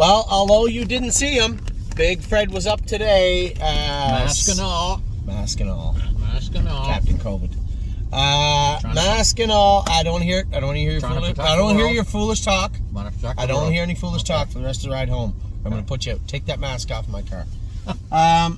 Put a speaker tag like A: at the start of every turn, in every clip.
A: Well, although you didn't see him, Big Fred was up today.
B: Mask and all.
A: Mask and all.
B: Mask and all.
A: Captain COVID. Mask and all. I don't hear it. I don't hear your foolish. I don't hear your foolish talk. I don't hear any foolish talk for the rest of the ride home. I'm going to put you out. Take that mask off of my car.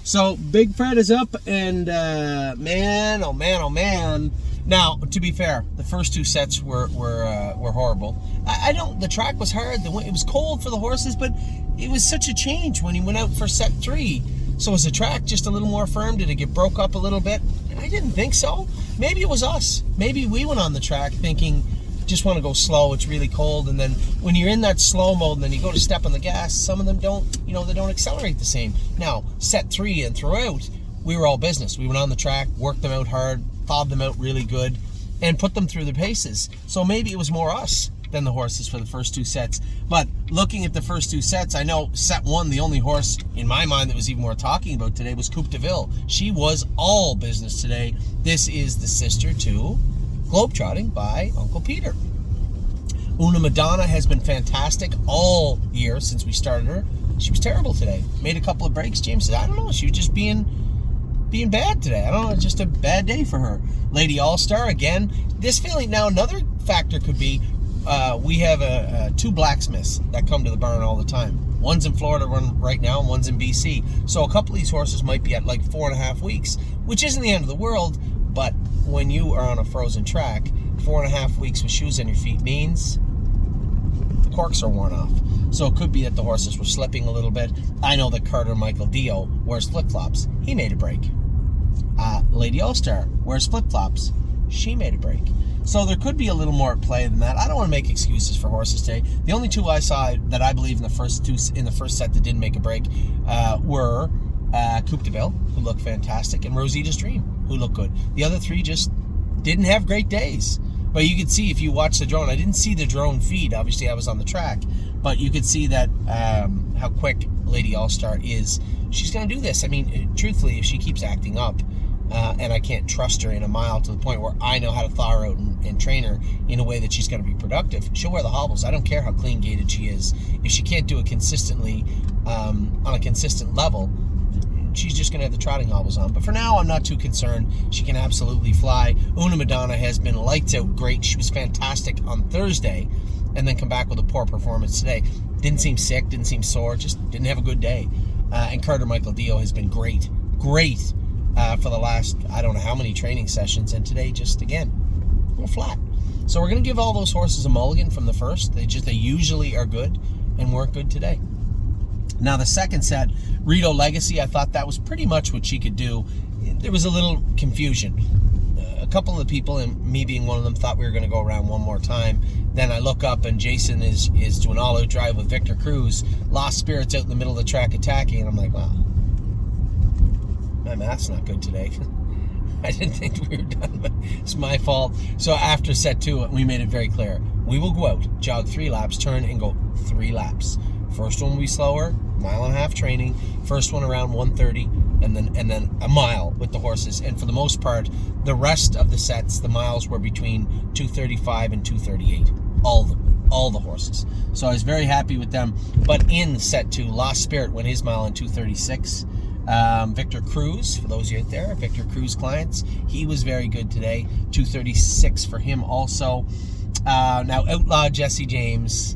A: So Big Fred is up, and man, oh man. Now, to be fair, the first two sets were horrible. I don't. The track was hard. It was cold for the horses, but it was such a change when he went out for set 3. So was the track just a little more firm? Did it get broke up a little bit? I didn't think so. Maybe it was us. Maybe we went on the track thinking, just want to go slow. It's really cold, and then when you're in that slow mode, and then you go to step on the gas, some of them don't. They don't accelerate the same. Now, set 3 and throughout, we were all business. We went on the track, worked them out hard, thawed them out really good, and put them through the paces. So maybe it was more us than the horses for the first 2 sets. But looking at the first 2 sets, I know set 1, the only horse in my mind that was even worth talking about today was Coop Deville. She was all business today. This is the sister to Globetrotting by Uncle Peter. Una Madonna has been fantastic all year since we started her. She was terrible today. Made a couple of breaks. James said, I don't know, she was just being bad today. I don't know, it's just a bad day for her. Lady All-Star, again, this feeling. Now, another factor could be we have 2 blacksmiths that come to the barn all the time. One's in Florida right now, and one's in BC. So a couple of these horses might be at like 4.5 weeks, which isn't the end of the world, but when you are on a frozen track, 4.5 weeks with shoes on your feet means the corks are worn off. So it could be that the horses were slipping a little bit. I know that Carter Michael Dio wears flip-flops. He made a break. Lady All-Star wears flip-flops. She made a break. So there could be a little more at play than that. I don't want to make excuses for horses today. The only 2 I saw that I believe in the first set that didn't make a break were Coop Deville, who looked fantastic, and Rosita's Dream, who looked good. The other 3 just didn't have great days. But you could see if you watch the drone. I didn't see the drone feed. Obviously, I was on the track. But you could see that how quick Lady All-Star is. She's going to do this. I mean, truthfully, if she keeps acting up, and I can't trust her in a mile to the point where I know how to thaw her out and train her in a way that she's going to be productive, she'll wear the hobbles. I don't care how clean-gated she is. If she can't do it consistently on a consistent level, she's just going to have the trotting hobbles on. But for now, I'm not too concerned. She can absolutely fly. Una Madonna has been lights out great. She was fantastic on Thursday, and then come back with a poor performance today. Didn't seem sick, didn't seem sore, just didn't have a good day. And Carter Michael Dio has been great for the last, I don't know how many training sessions, and today just, again, a little flat. So we're going to give all those horses a mulligan from the first. They usually are good and weren't good today. Now the second set, Rito Legacy, I thought that was pretty much what she could do. There was a little confusion. A couple of the people, and me being one of them, thought we were going to go around one more time. Then I look up and Jason is doing all-out drive with Victor Cruz. Lost Spirits out in the middle of the track attacking, and I'm like, wow, my math's not good today. I didn't think we were done, but it's my fault. So after set 2, we made it very clear. We will go out, jog 3 laps, turn, and go 3 laps. First one will be slower, 1.5 mile training. First one around 1:30, and then a mile with the horses. And for the most part, the rest of the sets, the miles were between 2:35 and 2:38. All the horses. So I was very happy with them. But in set 2, Lost Spirit went his mile in 2:36. Victor Cruz, for those of you out there, Victor Cruz clients, he was very good today. 2:36 for him also. Now Outlaw Jesse James,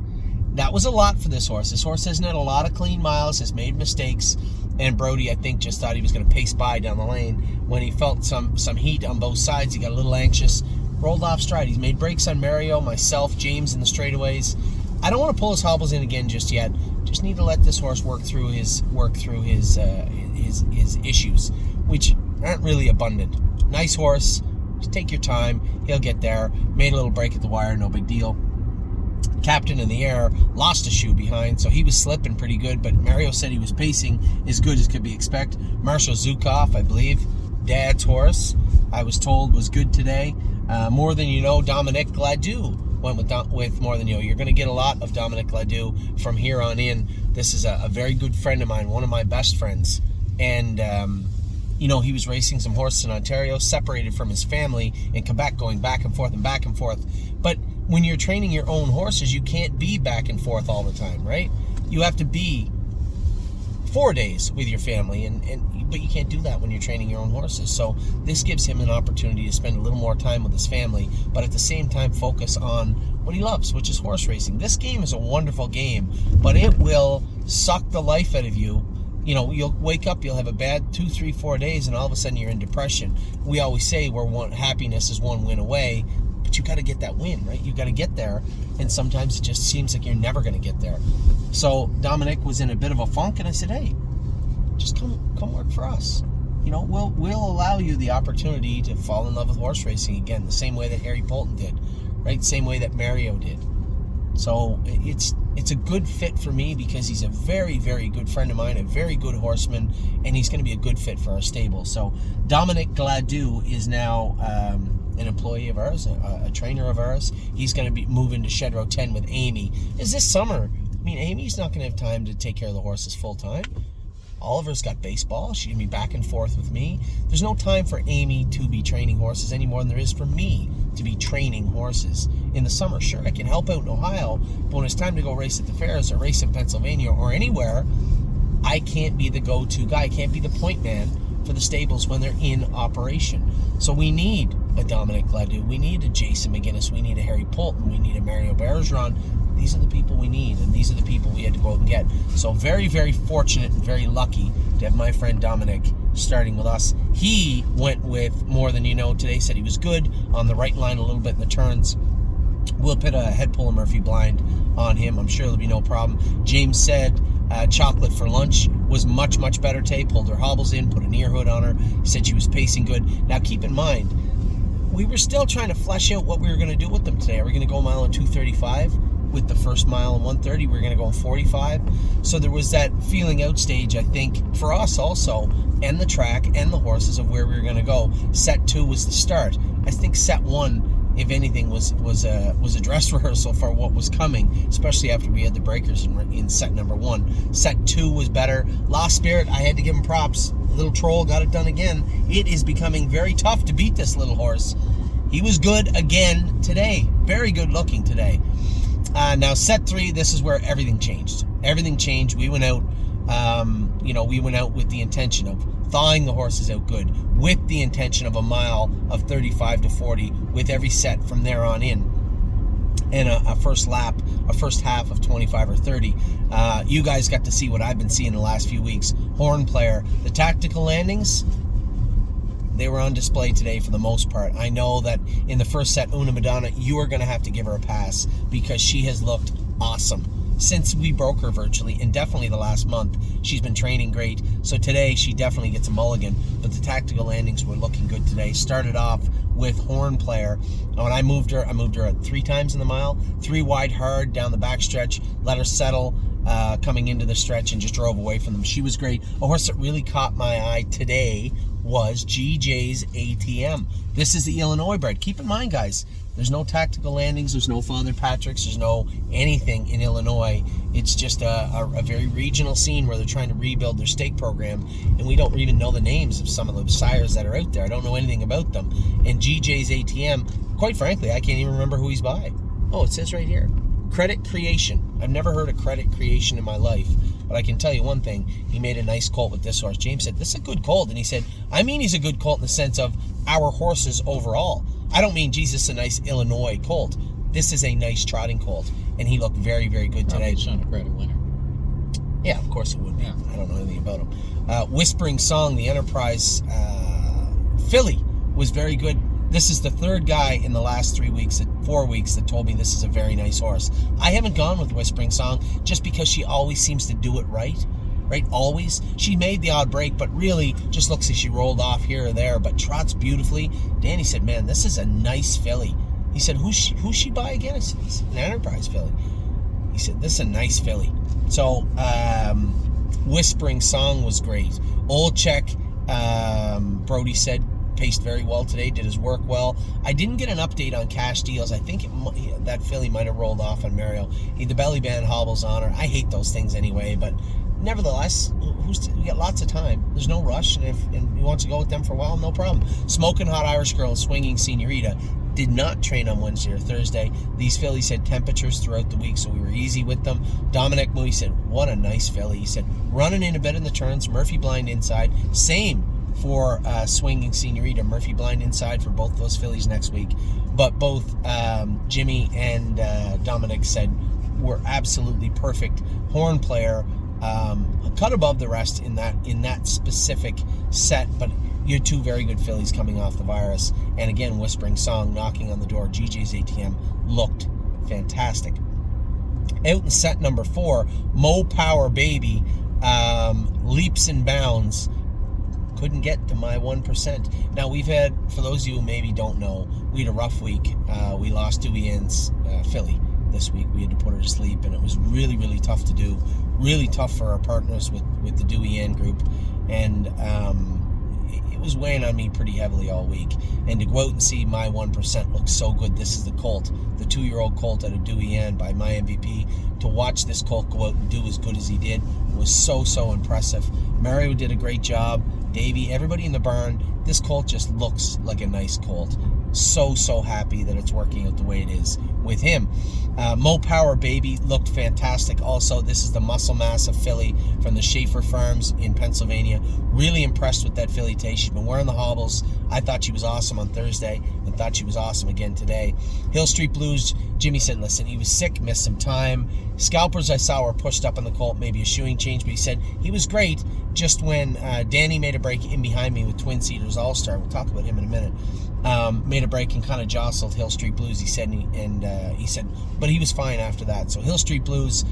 A: that was a lot for this horse. This horse hasn't had a lot of clean miles, has made mistakes, and Brody, I think, just thought he was going to pace by down the lane. When he felt some heat on both sides, he got a little anxious, rolled off stride. He's made breaks on Mario, myself, James in the straightaways. I don't want to pull his hobbles in again just yet. Just need to let this horse work through his issues, which aren't really abundant. Nice horse. Just take your time. He'll get there. Made a little break at the wire, no big deal. Captain in the air lost a shoe behind, so he was slipping pretty good, but Mario said he was pacing as good as could be expected. Marshall Zukov, I believe, Dad's horse, I was told was good today. More Than You Know, Dominic Gladue went with More Than You Know. You're going to get a lot of Dominic Gladue from here on in. This is a very good friend of mine, one of my best friends, and he was racing some horses in Ontario, separated from his family in Quebec, going back and forth, but when you're training your own horses, you can't be back and forth all the time, right? You have to be 4 days with your family, but you can't do that when you're training your own horses. So this gives him an opportunity to spend a little more time with his family, but at the same time focus on what he loves, which is horse racing. This game is a wonderful game, but it will suck the life out of you. You know, you'll wake up, you'll have a bad 2, 3, 4 days, and all of a sudden you're in depression. We always say happiness is one win away, but you got to get that win, right? You got to get there, and sometimes it just seems like you're never going to get there. So Dominic was in a bit of a funk, and I said, hey, just come work for us. You know, we'll allow you the opportunity to fall in love with horse racing again, the same way that Harry Poulton did, right? Same way that Mario did. So it's a good fit for me because he's a very, very good friend of mine, a very good horseman, and he's going to be a good fit for our stable. So Dominic Gladue is now an employee of ours, a trainer of ours. He's going to be moving to Shed Row 10 with Amy. Is this summer? I mean, Amy's not going to have time to take care of the horses full time. Oliver's got baseball. She's going to be back and forth with me. There's no time for Amy to be training horses any more than there is for me to be training horses in the summer. Sure, I can help out in Ohio, but when it's time to go race at the fairs or race in Pennsylvania or anywhere, I can't be the go-to guy. I can't be the point man for the stables when they're in operation. So we need a Dominic Gladue. We need a Jason McGinnis. We need a Harry Poulton. We need a Mario Bergeron. These are the people we need, and these are the people we had to go out and get. So very, very fortunate and very lucky to have my friend Dominic starting with us. He went with More Than You Know today, said he was good on the right line a little bit in the turns. We'll put a head puller Murphy blind on him. I'm sure there'll be no problem. James said chocolate for lunch was much, much better today. Pulled her hobbles in, put an ear hood on her. He said she was pacing good. Now keep in mind, we were still trying to flesh out what we were going to do with them today. Are we going to go a mile in 2:35? With the first mile in 1:30, we're going to go in 45. So there was that feeling out stage, I think, for us also, and the track and the horses of where we were going to go. Set 2 was the start. I think set 1, if anything, was a dress rehearsal for what was coming, especially after we had the breakers in set number 1. Set 2 was better. Lost Spirit, I had to give him props. Little Troll got it done again. It is becoming very tough to beat this little horse. He was good again today. Very good looking today. Now set 3, this is where everything changed. Everything changed. We went out, we went out with the intention of thawing the horses out good, with the intention of a mile of 35 to 40 with every set from there on in. And a first lap, a first half of 25 or 30. You guys got to see what I've been seeing the last few weeks. Horn player, the tactical landings, they were on display today for the most part. I know that in the first set, Una Madonna, you are going to have to give her a pass because she has looked awesome since we broke her virtually, and definitely the last month. She's been training great. So today, she definitely gets a mulligan. But the tactical landings were looking good today. Started off with Horn player. When I moved her at 3 times in the mile. 3 wide hard down the backstretch. Let her settle coming into the stretch and just drove away from them. She was great. A horse that really caught my eye today was GJ's ATM. This is the Illinois bred. Keep in mind, guys, there's no tactical landings, there's no Father Patrick's, there's no anything in Illinois. It's just a very regional scene where they're trying to rebuild their stake program, and we don't even know the names of some of the sires that are out there. I don't know anything about them. And GJ's ATM, quite frankly, I can't even remember who he's by. Oh, it says right here, Credit Creation. I've never heard of Credit Creation in my life, but I can tell you one thing. He made a nice colt with this horse. James said, this is a good colt. And he said, I mean he's a good colt in the sense of our horses overall. I don't mean, Jesus, a nice Illinois colt. This is a nice trotting colt. And he looked very, very good today.
B: Son of credit winner.
A: Yeah, of course it would be. Yeah. I don't know anything about him. Whispering Song, the Enterprise filly, was very good. This is the third guy in the last 4 weeks that told me this is a very nice horse. I haven't gone with Whispering Song just because she always seems to do it right? Always. She made the odd break, but really just looks like she rolled off here or there, but trots beautifully. Danny said, man, this is a nice filly. He said, who's she by again? I said, it's an Enterprise filly. He said, this is a nice filly. So, Whispering Song was great. Olchek, Brody said, paced very well today, did his work well. I didn't get an update on Cash Deals. I think that filly might have rolled off on Mario. The belly band hobbles on her. I hate those things anyway, but nevertheless, we got lots of time. There's no rush, and if he wants to go with them for a while, no problem. Smoking Hot Irish Girl, Swinging Senorita. did not train on Wednesday or Thursday. These fillies had temperatures throughout the week, so we were easy with them. Dominic Moody said, what a nice filly. He said, running in a bit in the turns, Murphy blind inside. Same for Swinging Senorita, Murphy blind inside for both those fillies next week. But both Jimmy and Dominic said were absolutely perfect horn player, cut above the rest in that specific set. But you had two very good fillies coming off the virus, and again, Whispering Song knocking on the door. GJ's ATM looked fantastic. Out in set number 4, Mo Power Baby leaps and bounds. Couldn't get to my 1%. Now, we've had, for those of you who maybe don't know, we had a rough week. We lost Dewey Ann's filly this week. We had to put her to sleep, and it was really, really tough to do. Really tough for our partners with the Dewey Ann group. And it was weighing on me pretty heavily all week. And to go out and see my 1% look so good. This is the colt, the 2-year-old colt out of Dewey Ann by my MVP. To watch this colt go out and do as good as he did was so, so impressive. Mario did a great job. Davey, everybody in the barn. This colt just looks like a nice colt. So, so happy that it's working out the way it is with him. Mo Power Baby looked fantastic also. This is the Muscle Massive filly from the Schaefer Farms in Pennsylvania. Really impressed with that filly today. She's been wearing the hobbles. I thought she was awesome on Thursday and thought she was awesome again today. Hill Street Blues, Jimmy said, listen, he was sick, missed some time. Scalpers I saw were pushed up on the colt, maybe a shoeing change, but he said he was great just when Danny made a break in behind me with Twin Cedars All-Star. We'll talk about him in a minute. Made a break and kind of jostled Hill Street Blues, he said, he said, but he was fine after that. So Hill Street Blues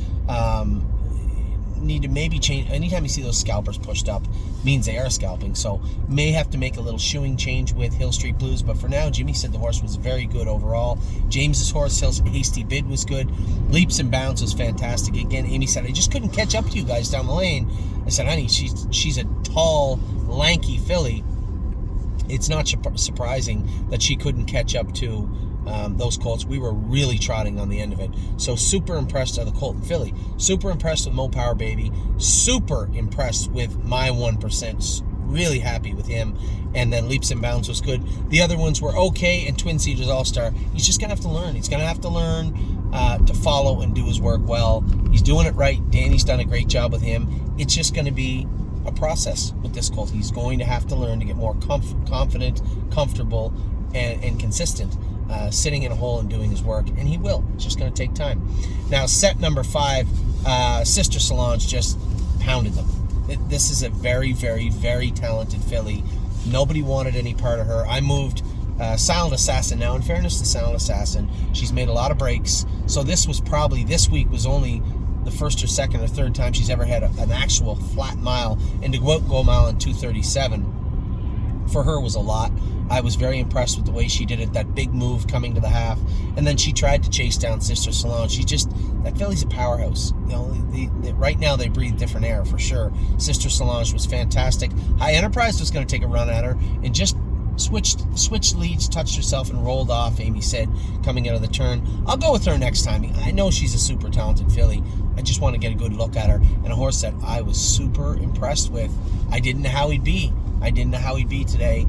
A: need to maybe change. Anytime you see those scalpers pushed up, means they are scalping. So may have to make a little shoeing change with Hill Street Blues. But for now, Jimmy said the horse was very good overall. James's horse, Hill's Hasty Bid, was good. Leaps and Bounds was fantastic. Again, Amy said, I just couldn't catch up to you guys down the lane. I said, honey, she's a tall, lanky filly. It's not surprising that she couldn't catch up to those colts. We were really trotting on the end of it. So super impressed with the colt and filly. Super impressed with Mo Power Baby. Super impressed with my 1%. Really happy with him. And then Leaps and Bounds was good. The other ones were okay. And Twin Cedars All-Star, he's just going to have to learn. He's going to have to learn to follow and do his work well. He's doing it right. Danny's done a great job with him. It's just going to be a process with this colt. He's going to have to learn to get more confident, comfortable, and consistent sitting in a hole and doing his work, and he will. It's just going to take time. Now, set number 5, Sister Solange just pounded them. This is a very, very, very talented filly. Nobody wanted any part of her. I moved Silent Assassin. Now, in fairness to Silent Assassin, she's made a lot of breaks, so this week was only the first or second or third time she's ever had an actual flat mile, and to go a mile in 2:37 for her was a lot. I was very impressed with the way she did it, that big move coming to the half, and then she tried to chase down Sister Solange. That filly's a powerhouse. You know, right now they breathe different air for sure. Sister Solange was fantastic. High Enterprise was going to take a run at her and just switched leads, touched herself, and rolled off, Amy said, coming out of the turn. I'll go with her next time. I know she's a super talented filly. I just want to get a good look at her. And a horse that I was super impressed with. I didn't know how he'd be today.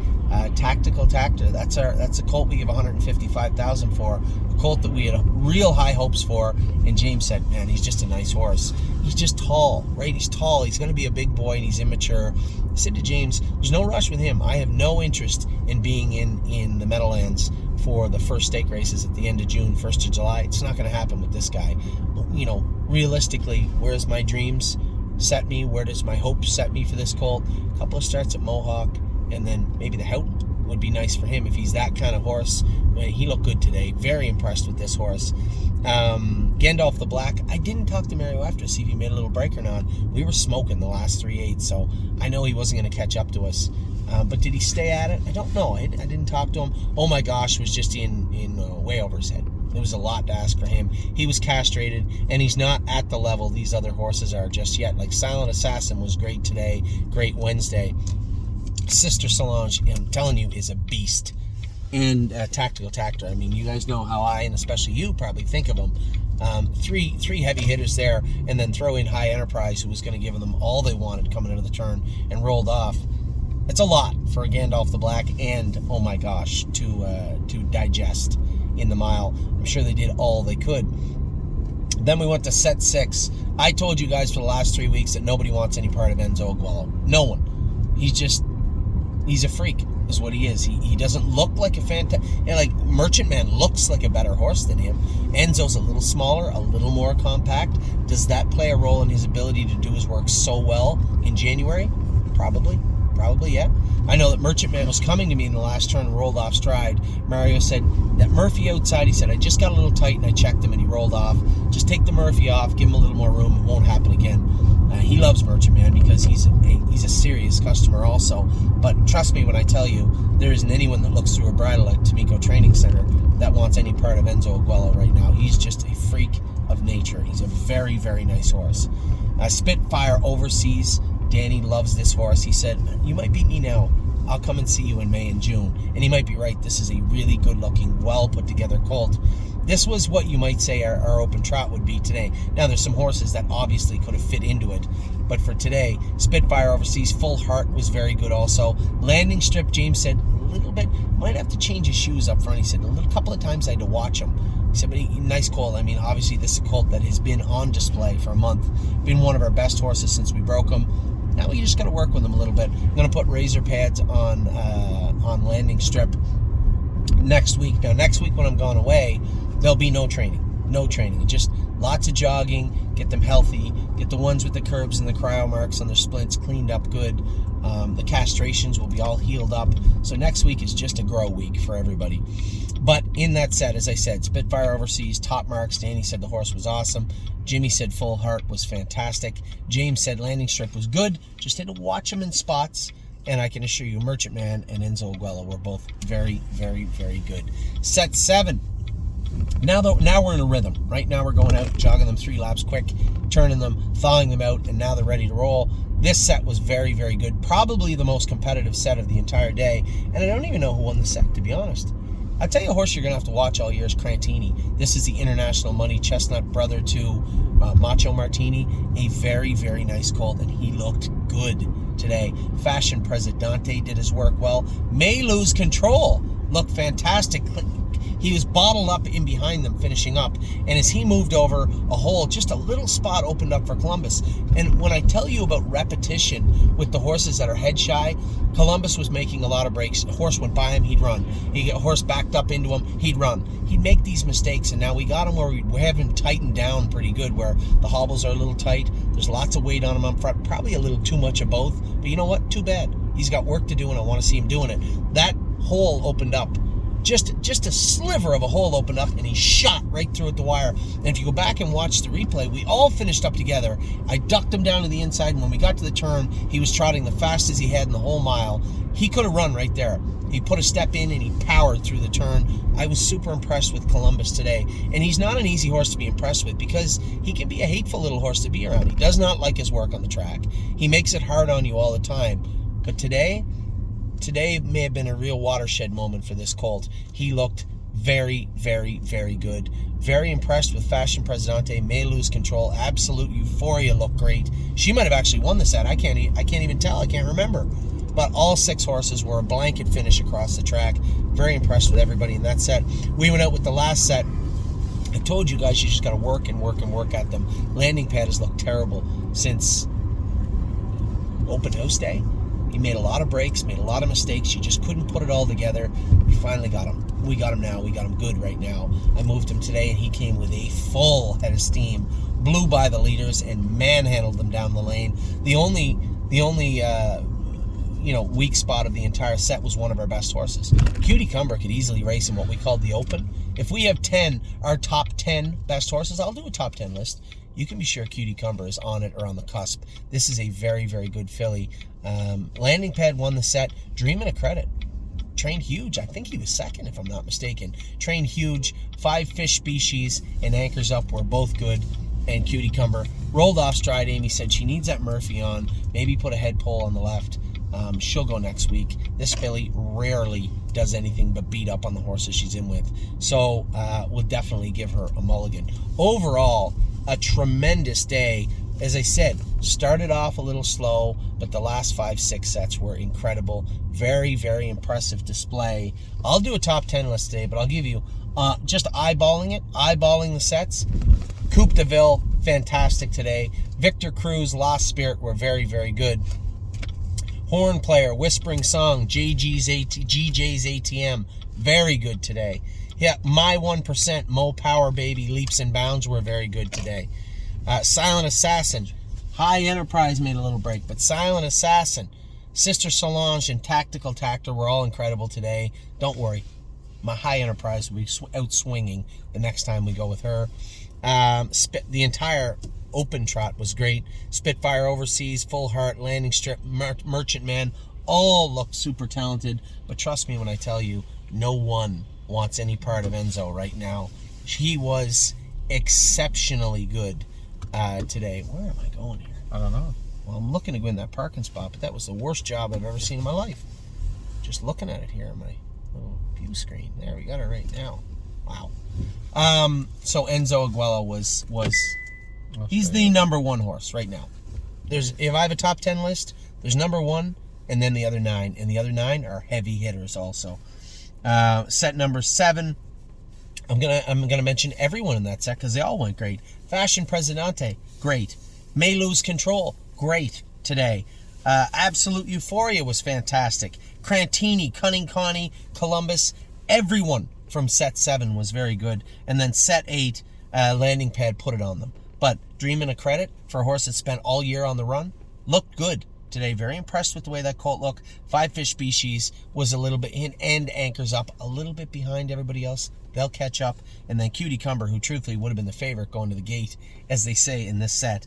A: Tactical Tactor. That's a colt we give $155,000 for. A colt that we had real high hopes for. And James said, man, he's just a nice horse. He's just tall, right? He's tall. He's going to be a big boy, and he's immature. I said to James, there's no rush with him. I have no interest in being in the Meadowlands for the first stake races at the end of June, 1st of July. It's not going to happen with this guy. You know, realistically, where's my dreams set me? Where does my hope set me for this colt? A couple of starts at Mohawk, and then maybe the Hout would be nice for him if he's that kind of horse. He looked good today. Very impressed with this horse. Gandalf the Black. I didn't talk to Mario after to see if he made a little break or not. We were smoking the last 3/8, so I know he wasn't going to catch up to us. But did he stay at it? I don't know. I didn't talk to him. Oh my gosh, was just in way over his head. It was a lot to ask for him. He was castrated, and he's not at the level these other horses are just yet. Like Silent Assassin was great today, great Wednesday. Sister Solange, I'm telling you, is a beast. And Tactical Tactor. I mean, you guys know how I, and especially you, probably think of them. Three heavy hitters there, and then throw in High Enterprise, who was going to give them all they wanted coming out of the turn, and rolled off. It's a lot for a Gandalf the Black, and oh my gosh, to to digest in the mile. I'm sure they did all they could. Then we went to set 6. I told you guys for the last 3 weeks that nobody wants any part of Enzo Aguero. No one. He's a freak, is what he is. He doesn't look like a like Merchant Man looks like a better horse than him. Enzo's a little smaller, a little more compact. Does that play a role in his ability to do his work so well in January? Probably, yeah. I know that Merchant Man was coming to me in the last turn and rolled off stride. Mario said, that Murphy outside, he said, I just got a little tight and I checked him and he rolled off. Just take the Murphy off, give him a little more room, it won't happen again. He loves Merchant Man because he's a serious customer also. But trust me when I tell you, there isn't anyone that looks through a bridle at Tamiko Training Center that wants any part of Enzo Aguero right now. He's just a freak of nature. He's a very, very nice horse. Spitfire Overseas. Danny loves this horse. He said, you might beat me now. I'll come and see you in May and June. And he might be right. This is a really good-looking, well-put-together colt. This was what you might say our open trot would be today. Now, there's some horses that obviously could have fit into it. But for today, Spitfire Overseas, Full Heart was very good also. Landing Strip, James said, a little bit, might have to change his shoes up front. He said, a couple of times I had to watch him. He said, but nice colt. I mean, obviously, this is a colt that has been on display for a month. Been one of our best horses since we broke him. Now you just got to work with them a little bit. I'm going to put razor pads on Landing Strip next week. Now, next week when I'm going away, there'll be no training. Just lots of jogging, get them healthy, get the ones with the curbs and the cryo marks on their splints cleaned up good. The castrations will be all healed up. So next week is just a grow week for everybody. But in that set, as I said, Spitfire Overseas, top marks. Danny said the horse was awesome. Jimmy said Full Heart was fantastic. James said Landing Strip was good. Just had to watch him in spots. And I can assure you, Merchant Man and Enzo Aguero were both very, very, very good. Set 7. Now we're in a rhythm. Right now we're going out, jogging them 3 laps quick, turning them, thawing them out, and now they're ready to roll. This set was very, very good. Probably the most competitive set of the entire day. And I don't even know who won the set, to be honest. I'll tell you a horse you're going to have to watch all year is Crantini. This is the International Money Chestnut brother to Macho Martini. A very, very nice colt, and he looked good today. Fashion Presidente did his work well. May Lose Control looked fantastic. He was bottled up in behind them, finishing up. And as he moved over a hole, just a little spot opened up for Columbus. And when I tell you about repetition with the horses that are head shy, Columbus was making a lot of breaks. A horse went by him, he'd run. He'd get a horse backed up into him, he'd run. He'd make these mistakes, and now we got him where we have him tightened down pretty good, where the hobbles are a little tight. There's lots of weight on him up front, probably a little too much of both. But you know what? Too bad. He's got work to do, and I want to see him doing it. That hole opened up. Just a sliver of a hole opened up, and he shot right through at the wire. And if you go back and watch the replay, we all finished up together. I ducked him down to the inside, and when we got to the turn, he was trotting the fastest he had in the whole mile. He could have run right there. He put a step in, and he powered through the turn. I was super impressed with Columbus today. And he's not an easy horse to be impressed with because he can be a hateful little horse to be around. He does not like his work on the track. He makes it hard on you all the time. But today may have been a real watershed moment for this colt. He looked very, very, very good. Very impressed with Fashion Presidente. May Lose Control. Absolute Euphoria looked great. She might have actually won the set. I can't even tell. I can't remember. But all 6 horses were a blanket finish across the track. Very impressed with everybody in that set. We went out with the last set. I told you guys you just got to work and work and work at them. Landing pad has looked terrible since open house day. He made a lot of breaks, made a lot of mistakes. You just couldn't put it all together. We finally got him. We got him now. We got him good right now. I moved him today, and he came with a full head of steam. Blew by the leaders and manhandled them down the lane. The only weak spot of the entire set was one of our best horses. Cutie Cumber could easily race in what we called the Open. If we have our top 10 best horses, I'll do a top 10 list. You can be sure Cutie Cumber is on it or on the cusp. This is a very, very good filly. Landing Pad won the set. Dreamin' of Credit. Trained huge. I think he was second, if I'm not mistaken. Trained huge. 5 fish species and Anchors Up were both good. And Cutie Cumber rolled off stride. Amy said she needs that Murphy on. Maybe put a head pole on the left. She'll go next week. This filly rarely does anything but beat up on the horses she's in with. So we'll definitely give her a mulligan. Overall, a tremendous day. As I said, Started off a little slow, but the last 5-6 sets were incredible. Very, very impressive display. I'll do a top 10 list today, but I'll give you just eyeballing the sets. Coop Deville, fantastic today. Victor Cruz, Lost Spirit were very, very good. Horn Player, Whispering Song, GJ's ATM, very good today. Yeah, My 1%, Mo Power Baby, Leaps and Bounds were very good today. Silent Assassin, High Enterprise made a little break, but Silent Assassin, Sister Solange, and Tactical Tactor were all incredible today. Don't worry, my High Enterprise will be out swinging the next time we go with her. The entire open trot was great. Spitfire Overseas, Full Heart, Landing Strip, Merchant Man, all looked super talented. But trust me when I tell you, no one wants any part of Enzo right now. He was exceptionally good today. Where am I going here?
B: I don't know.
A: Well, I'm looking to go in that parking spot, but that was the worst job I've ever seen in my life. Just looking at it here on my little view screen. There, we got it right now. Wow. So Enzo Aguelo was he's the number one horse right now. If I have a top 10 list, there's number one and then the other 9, and the other 9 are heavy hitters also. Set number 7. I'm gonna mention everyone in that set because they all went great. Fashion Presidente, great. May Lose Control, great today. Absolute Euphoria was fantastic. Crantini, Cunning Connie, Columbus, everyone from set 7 was very good. And then set 8, Landing Pad put it on them. But Dreamin' of Credit, for a horse that spent all year on the run, looked good today. Very impressed with the way that colt looked. Five Fish Species was a little bit in, and Anchors Up a little bit behind everybody else. They'll catch up. And then Cutie Cumber, who truthfully would have been the favorite going to the gate, as they say in this set,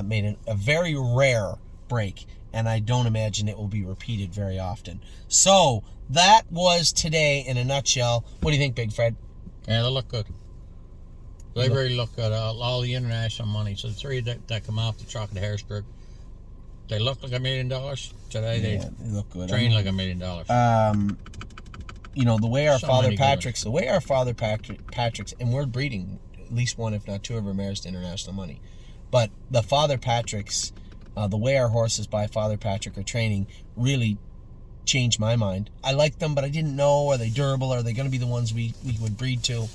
A: made a very rare break. And I don't imagine it will be repeated very often. So that was today in a nutshell. What do you think, Big Fred?
B: Yeah, they look good. They really look good. All the international money. So the 3 that come off the truck at Harrisburg, they look like $1 million today.
A: Yeah, they look good.
B: Train like $1 million.
A: You know, the way our Father Patrick's, and we're breeding at least one, if not 2 of our mares to international money. But the Father Patrick's, the way our horses by Father Patrick are training really changed my mind. I like them, but I didn't know, are they durable? Are they going to be the ones we would breed to?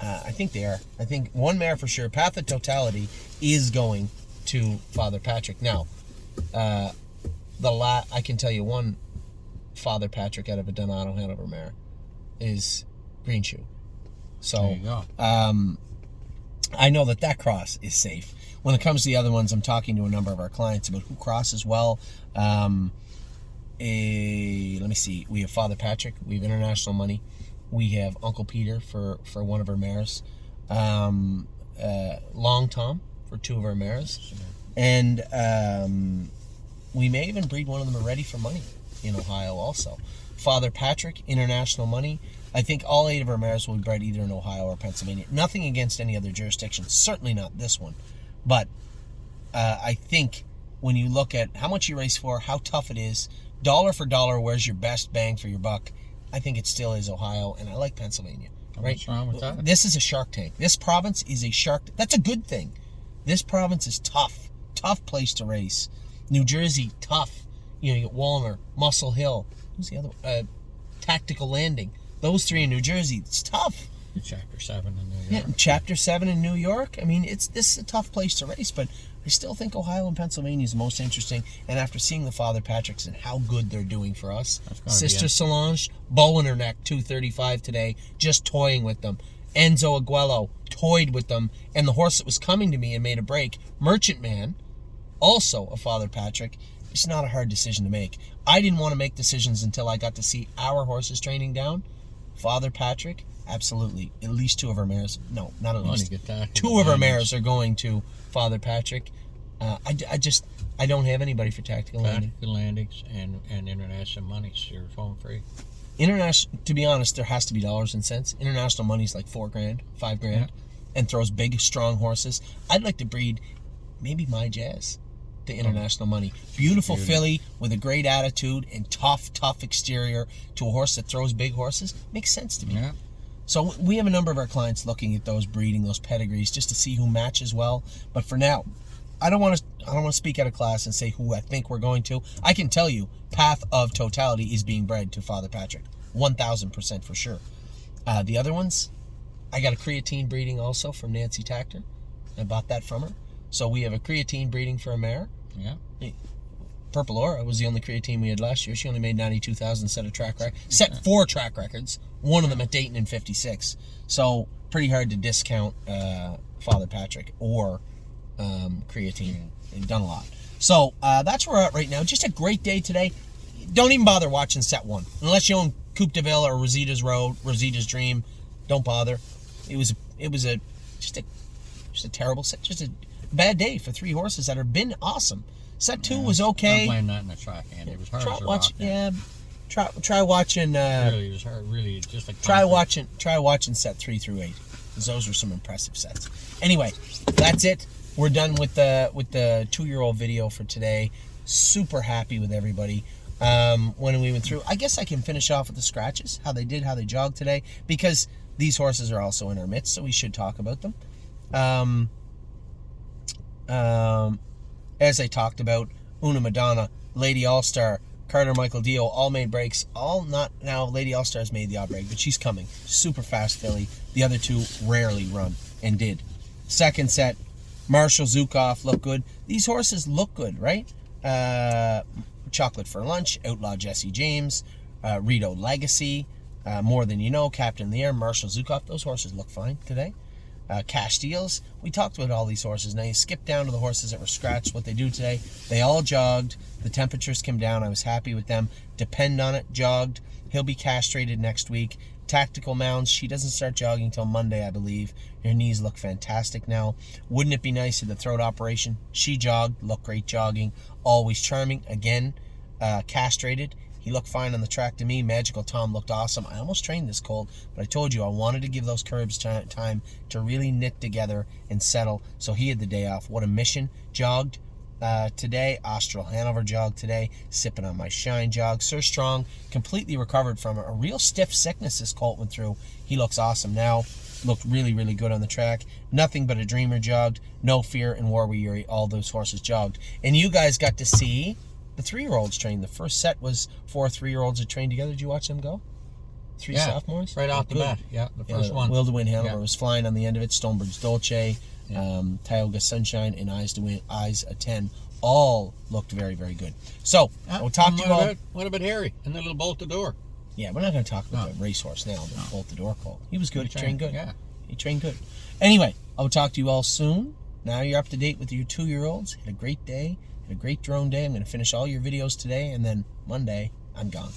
A: I think they are. I think one mare for sure, Path of Totality, is going to Father Patrick. Now, I can tell you one Father Patrick out of a Donato Hanover mare is Green Shoe. So
B: there you go.
A: I know that cross is safe. When it comes to the other ones, I'm talking to a number of our clients about who crosses well. Let me see. We have Father Patrick. We have international money. We have Uncle Peter for one of our mares. Long Tom for 2 of our mares. And we may even breed one of them already for money in Ohio also. Father Patrick, international money. I think all 8 of our mares will be bred either in Ohio or Pennsylvania. Nothing against any other jurisdiction. Certainly not this one. But I think when you look at how much you race for, how tough it is, dollar for dollar, where's your best bang for your buck, I think it still is Ohio, and I like Pennsylvania. Right?
B: What's wrong with that?
A: This is a shark tank. This province is a shark. That's a good thing. This province is tough. Tough place to race. New Jersey, tough. You get Walner, Muscle Hill. Who's the other one? Tactical Landing. Those 3 in New Jersey, it's tough.
B: Chapter 7 in New York.
A: Yeah, Chapter 7 in New York. I mean, this is a tough place to race, but I still think Ohio and Pennsylvania is the most interesting. And after seeing the Father Patricks and how good they're doing for us, Sister Solange, bow in her neck, 235 today, just toying with them. Enzo Aguelo toyed with them, and the horse that was coming to me and made a break, Merchant Man, also a Father Patrick. It's not a hard decision to make. I didn't want to make decisions until I got to see our horses training down. Father Patrick, absolutely. At least 2 of our mares. No, not at least. 2 of our mares are going to Father Patrick. I don't have anybody for Tactical Landing.
B: Tactical Landings and international money, so you're home free.
A: International, to be honest, there has to be dollars and cents. International money's like $4,000, $5,000, and throws big, strong horses. I'd like to breed maybe My Jazz to international money. Beautiful filly with a great attitude and tough exterior to a horse that throws big horses. Makes sense to me.
B: Yeah.
A: So we have a number of our clients looking at those breeding, those pedigrees, just to see who matches well. But for now, I don't want to speak out of class and say who I think we're going to. I can tell you, Path of Totality is being bred to Father Patrick, 1,000% for sure. The other ones, I got a creatine breeding also from Nancy Tactor. I bought that from her. So we have a creatine breeding for a mare.
B: Yeah.
A: Purple Aura was the only creatine we had last year. She only made 92,000 set 4 track records. One of them at Dayton in 56. So pretty hard to discount Father Patrick or creatine. They've done a lot. So that's where we're at right now. Just a great day today. Don't even bother watching set 1 unless you own Coop Deville or Rosita's Road, Rosita's Dream. Don't bother. It was just a terrible set. Just a bad day for 3 horses that have been awesome. Set 2 was okay.
B: I blame that in the track, Andy. It was hard as a rock.
A: Try watching.
B: Really, it was hard. Really, just like
A: try watching set 3 through 8. Those were some impressive sets. Anyway, that's it. We're done with the 2-year-old video for today. Super happy with everybody. When we went through, I guess I can finish off with the scratches, how they jogged today, because these horses are also in our midst, so we should talk about them. As I talked about, Una Madonna, Lady All-Star, Carter Michael Dio, all made breaks. All not now. Lady All-Star's made the odd break, but she's coming. Super fast filly. The other 2 rarely run and did. Second set, Marshall Zukov looked good. These horses look good, right? Chocolate for Lunch, Outlaw Jesse James, Rito Legacy, More Than You Know, Captain of the Air, Marshall Zukov. Those horses look fine today. Cash Deals. We talked about all these horses. Now you skip down to the horses that were scratched. What they do today, they all jogged. The temperatures came down. I was happy with them. Depend on it, jogged. He'll be castrated next week. Tactical Mounds, she doesn't start jogging till Monday, I believe. Her knees look fantastic now. Wouldn't it be nice in the throat operation? She jogged, looked great jogging. Always Charming, again, castrated. He looked fine on the track to me. Magical Tom looked awesome. I almost trained this colt, but I told you I wanted to give those curbs time to really knit together and settle. So he had the day off. What a mission. Jogged today. Austral Hanover jogged today. Sipping on My Shine jog. Sir Strong completely recovered from a real stiff sickness this colt went through. He looks awesome now. Looked really, really good on the track. Nothing But a Dreamer jogged. No Fear and War We Yuri. All those horses jogged. And you guys got to see the 3-year-olds train. The first set was 4 3-year-olds that trained together. Did you watch them go? 3 sophomores?
B: Right off the bat. Yeah, the first one.
A: Will to Win Hanover was flying on the end of it. Stonebird's Dolce, Tioga Sunshine, and Eyes to Win, Eyes a 10. All looked very, very good. So, we'll talk to you all.
B: What about Harry and the little Bolt the Door?
A: Yeah, we're not going to talk about the racehorse now, the Bolt the Door colt. He was good. He trained good.
B: Yeah.
A: He trained good. Anyway, I'll talk to you all soon. Now you're up to date with your 2-year-olds. Had a great day. Had a great drone day. I'm going to finish all your videos today, and then Monday, I'm gone.